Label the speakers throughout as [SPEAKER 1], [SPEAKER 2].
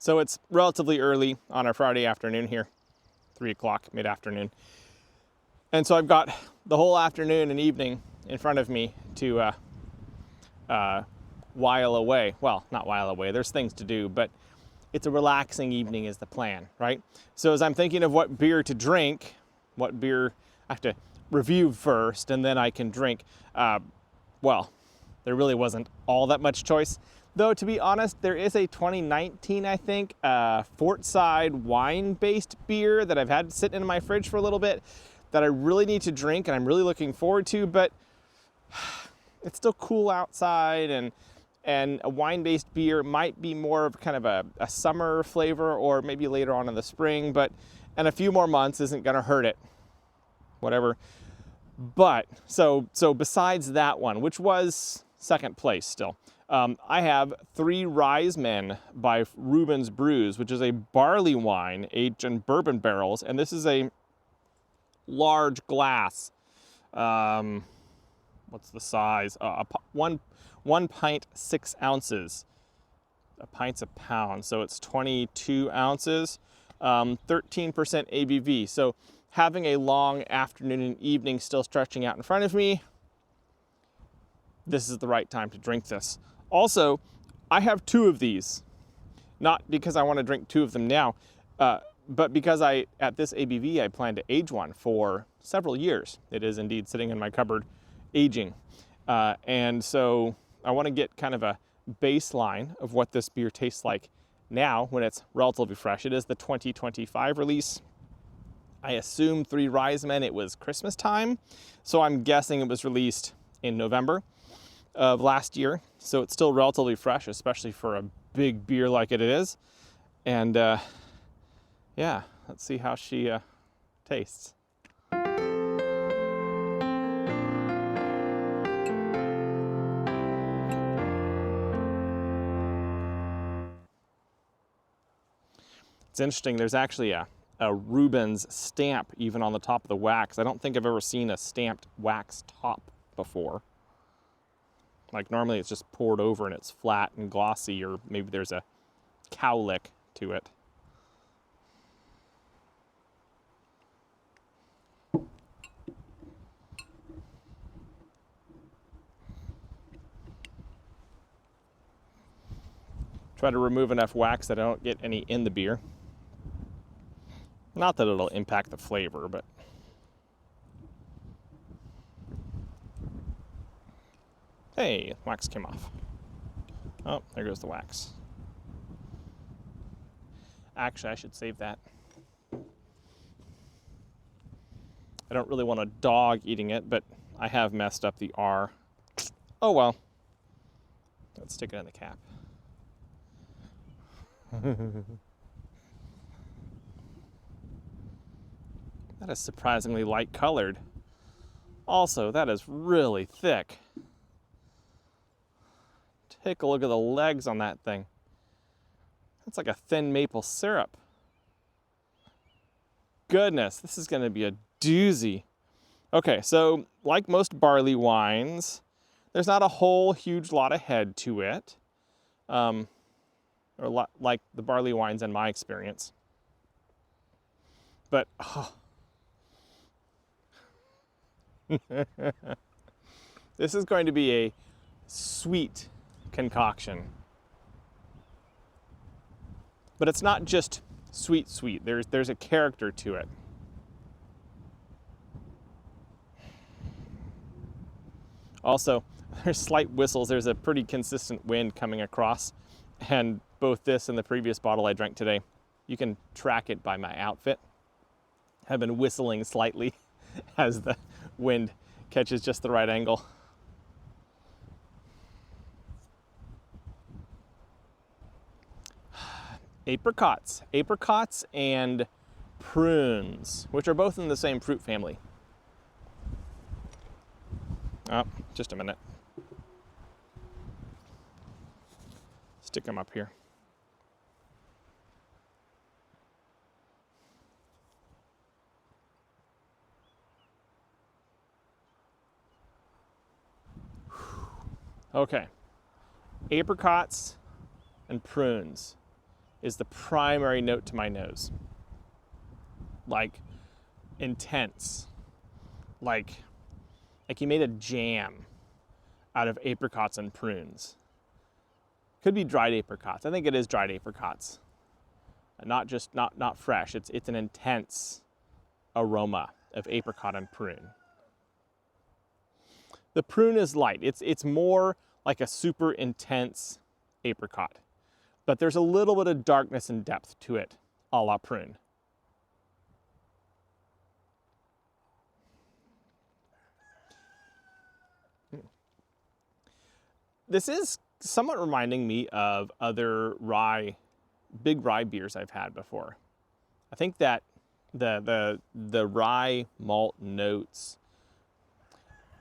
[SPEAKER 1] So it's relatively early on a Friday afternoon here, 3 o'clock, mid-afternoon. And so I've got the whole afternoon and evening in front of me to while away. Well, not while away, there's things to do, but it's a relaxing evening is the plan, right? So as I'm thinking of what beer to drink, what beer I have to review first and then I can drink, well, there really wasn't all that much choice. Though, to be honest, there is a 2019, I think, Fort Side wine-based beer that I've had sitting in my fridge for a little bit that I really need to drink and I'm really looking forward to, but it's still cool outside, and a wine-based beer might be more of kind of a summer flavor or maybe later on in the spring, but and a few more months isn't gonna hurt it, whatever. But, so besides that one, which was second place still, I have 3 Ryes by Reubens Brews, which is a barley wine aged in bourbon barrels, and this is a large glass. What's the size? One pint, 6 ounces. A pint's a pound, so it's 22 ounces, 13% ABV. So having a long afternoon and evening still stretching out in front of me, this is the right time to drink this. Also, I have 2 of these, not because I want to drink 2 of them now, but because at this ABV, I plan to age one for several years. It is indeed sitting in my cupboard, aging. And so I want to get kind of a baseline of what this beer tastes like now when it's relatively fresh. It is the 2025 release. I assume 3 Ryes it was Christmas time, so I'm guessing it was released in November of last year. So it's still relatively fresh, especially for a big beer like it is. And yeah, let's see how she tastes. It's interesting, there's actually a Reubens stamp even on the top of the wax. I don't think I've ever seen a stamped wax top before. Like normally it's just poured over and it's flat and glossy, or maybe there's a cowlick to it. Try to remove enough wax that I don't get any in the beer. Not that it'll impact the flavor, but hey, wax came off. Oh, there goes the wax. Actually, I should save that. I don't really want a dog eating it, but I have messed up the R. Oh well. Let's stick it in the cap. That is surprisingly light colored. Also, that is really thick. Take a look at the legs on that thing. That's like a thin maple syrup. Goodness, this is gonna be a doozy. Okay, so like most barley wines, there's not a whole huge lot of head to it. Or like the barley wines in my experience. But, oh. This is going to be a sweet concoction. But it's not just sweet. There's a character to it. Also, there's slight whistles. There's a pretty consistent wind coming across. And both this and the previous bottle I drank today, you can track it by my outfit. I've been whistling slightly as the wind catches just the right angle. Apricots and prunes, which are both in the same fruit family. Oh, just a minute. Stick them up here. Okay, apricots and prunes. is the primary note to my nose. Like intense. Like you made a jam out of apricots and prunes. Could be dried apricots. I think it is dried apricots. Not fresh. It's an intense aroma of apricot and prune. The prune is light. It's more like a super intense apricot, but there's a little bit of darkness and depth to it, a la prune. This is somewhat reminding me of other big rye beers I've had before. I think that the rye malt notes,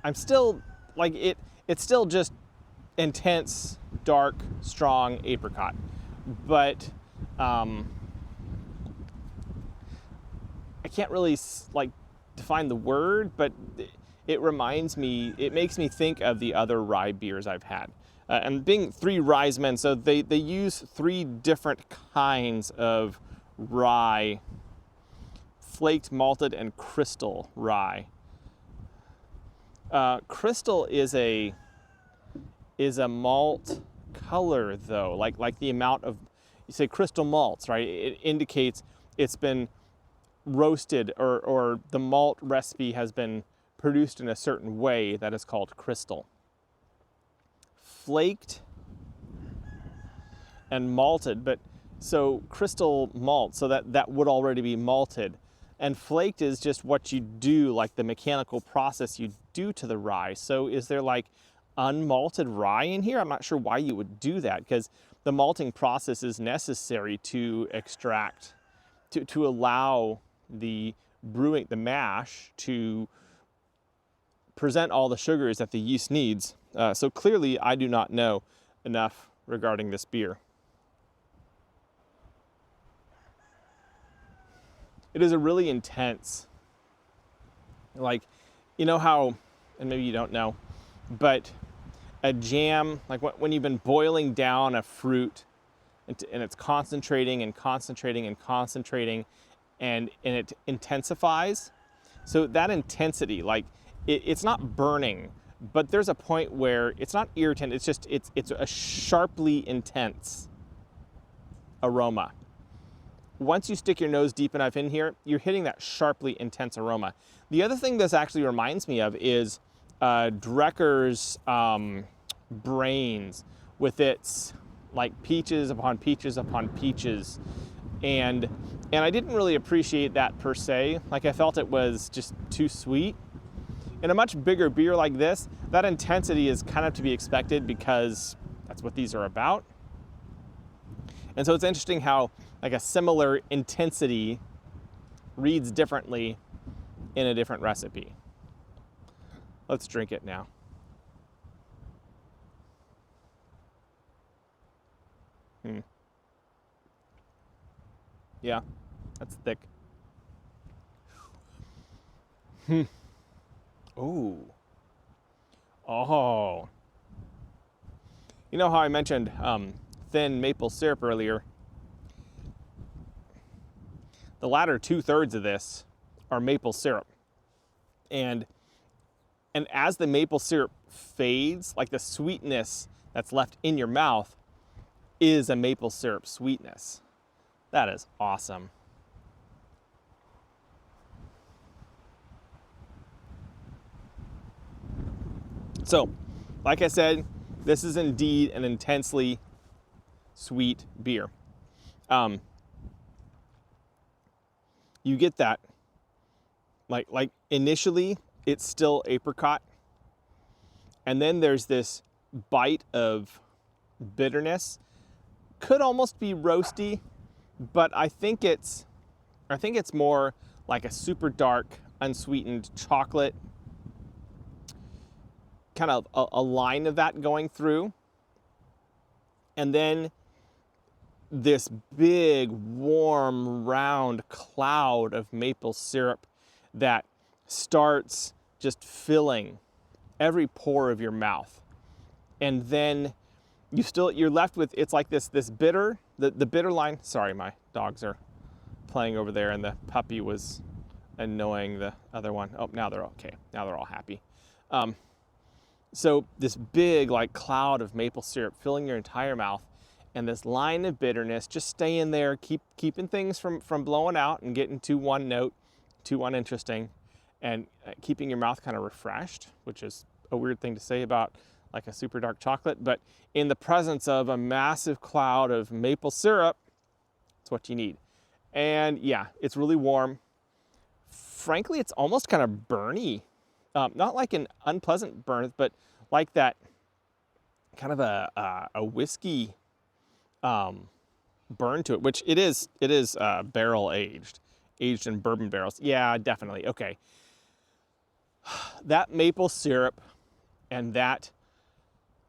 [SPEAKER 1] I'm still like it's still just intense, dark, strong apricot, but I can't really like define the word, but it makes me think of the other rye beers I've had. And being 3 Ryes men, so they use 3 different kinds of rye: flaked, malted, and crystal rye. Crystal is a malt color, though, like the amount of, you say crystal malts, right? It indicates it's been roasted, or the malt recipe has been produced in a certain way that is called crystal. Flaked and malted, but so crystal malt, so that would already be malted. And flaked is just what you do, like the mechanical process you do to the rye. So is there like unmalted rye in here? I'm not sure why you would do that, because the malting process is necessary to extract, to allow the brewing, the mash, to present all the sugars that the yeast needs. So clearly I do not know enough regarding this beer. It is a really intense, like, you know how, and maybe you don't know, but a jam, like when you've been boiling down a fruit and it's concentrating and concentrating and concentrating, and it intensifies. So that intensity, like it's not burning, but there's a point where it's not irritant, it's just, it's a sharply intense aroma. Once you stick your nose deep enough in here, you're hitting that sharply intense aroma. The other thing this actually reminds me of is Drecker's Brains, with its like peaches upon peaches upon peaches. And I didn't really appreciate that per se. Like, I felt it was just too sweet. In a much bigger beer like this, that intensity is kind of to be expected, because that's what these are about. And so it's interesting how like a similar intensity reads differently in a different recipe. Let's drink it now. Yeah, that's thick. Ooh. Oh. You know how I mentioned thin maple syrup earlier? The latter 2/3 of this are maple syrup. And as the maple syrup fades, like the sweetness that's left in your mouth is a maple syrup sweetness. That is awesome. So, like I said, this is indeed an intensely sweet beer. You get that, like initially it's still apricot, and then there's this bite of bitterness. Could almost be roasty, but I think it's more like a super dark, unsweetened chocolate, kind of a line of that going through. And then this big, warm, round cloud of maple syrup that starts just filling every pore of your mouth. And then you're left with, it's like this bitter, the bitter line. Sorry, my dogs are playing over there and the puppy was annoying the other one. Oh, now they're okay. Now they're all happy. So this big like cloud of maple syrup filling your entire mouth, and this line of bitterness just staying there, keeping things from blowing out and getting too one note, too uninteresting, and keeping your mouth kind of refreshed, which is a weird thing to say about like a super dark chocolate, but in the presence of a massive cloud of maple syrup, it's what you need. And yeah, it's really warm. Frankly, it's almost kind of burny. Not like an unpleasant burn, but like that kind of a whiskey burn to it, which it is barrel aged in bourbon barrels. Yeah, definitely. Okay. That maple syrup and that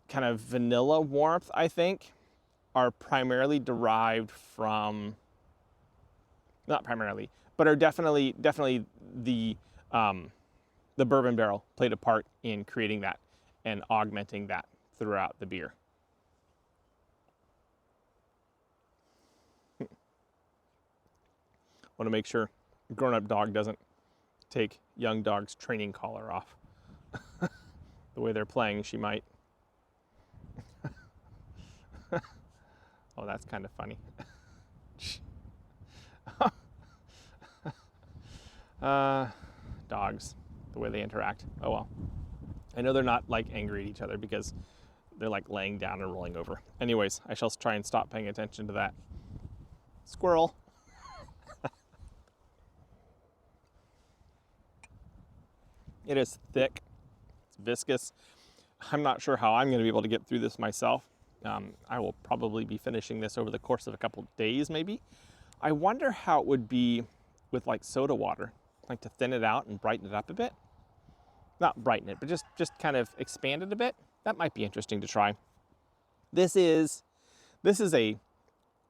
[SPEAKER 1] kind of vanilla warmth, I think, are primarily derived from, not primarily, but are definitely the bourbon barrel played a part in creating that and augmenting that throughout the beer. Want to make sure a grown-up dog doesn't take young dog's training collar off. The way they're playing, she might. Oh, that's kind of funny. Dogs, the way they interact. Oh well. I know they're not like angry at each other because they're like laying down and rolling over. Anyways, I shall try and stop paying attention to that. Squirrel. It is thick, it's viscous. I'm not sure how I'm going to be able to get through this myself. I will probably be finishing this over the course of a couple days maybe. I wonder how it would be with like soda water, like to thin it out and brighten it up a bit. Not brighten it, but just kind of expand it a bit. That might be interesting to try. This is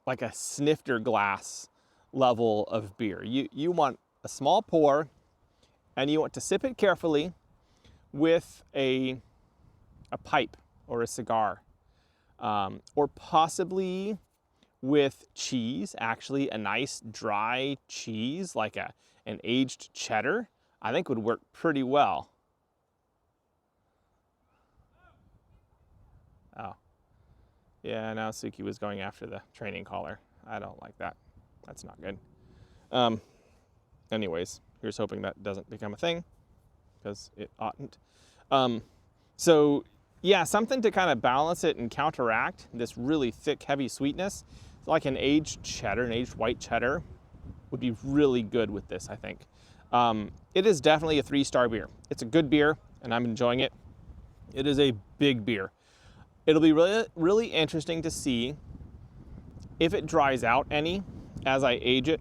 [SPEAKER 1] like a snifter glass level of beer. You want a small pour, and you want to sip it carefully with a pipe or a cigar, or possibly with cheese, actually a nice dry cheese, like an aged cheddar, I think would work pretty well. Oh, yeah, now Suki was going after the training collar. I don't like that. That's not good. Anyways, here's hoping that doesn't become a thing, because it oughtn't. So yeah, something to kind of balance it and counteract this really thick, heavy sweetness. Like an aged cheddar, an aged white cheddar would be really good with this, I think. It is definitely a 3-star beer. It's a good beer, and I'm enjoying it. It is a big beer. It'll be really, really interesting to see if it dries out any as I age it.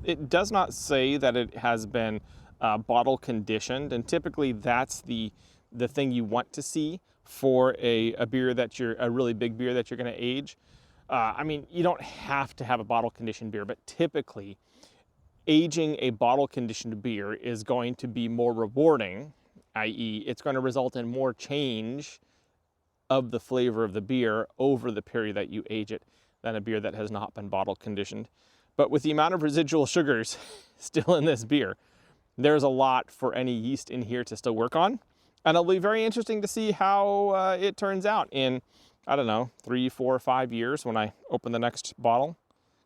[SPEAKER 1] It does not say that it has been bottle conditioned, and typically that's the thing you want to see for a beer that a really big beer that you're going to age. I mean, you don't have to have a bottle conditioned beer, but typically aging a bottle conditioned beer is going to be more rewarding, i.e. it's going to result in more change of the flavor of the beer over the period that you age it than a beer that has not been bottle conditioned. But with the amount of residual sugars still in this beer, there's a lot for any yeast in here to still work on. And it'll be very interesting to see how it turns out in, I don't know, 3, 4, 5 years when I open the next bottle.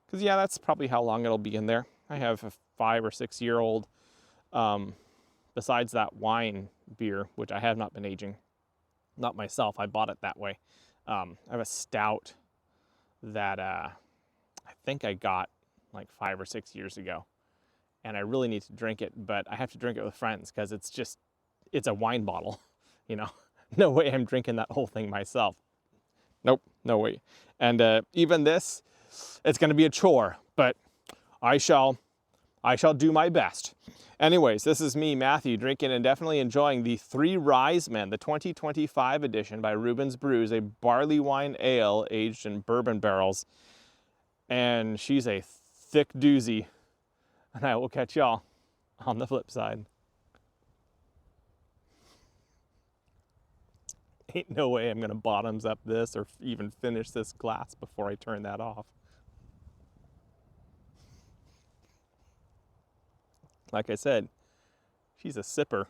[SPEAKER 1] Because yeah, that's probably how long it'll be in there. I have a 5 or 6 year old, besides that wine beer, which I have not been aging. Not myself, I bought it that way. I have a stout that I think I got like 5 or 6 years ago. And I really need to drink it, but I have to drink it with friends because it's a wine bottle, you know. No way I'm drinking that whole thing myself. Nope, no way. And even this, it's gonna be a chore, but I shall do my best. Anyways, this is me, Matthew, drinking and definitely enjoying the 3 Ryes Men, the 2025 edition by Reubens Brews, a Barleywine ale aged in bourbon barrels. And she's a thick doozy. And I will catch y'all on the flip side. Ain't no way I'm gonna bottoms up this or even finish this glass before I turn that off. Like I said, she's a sipper.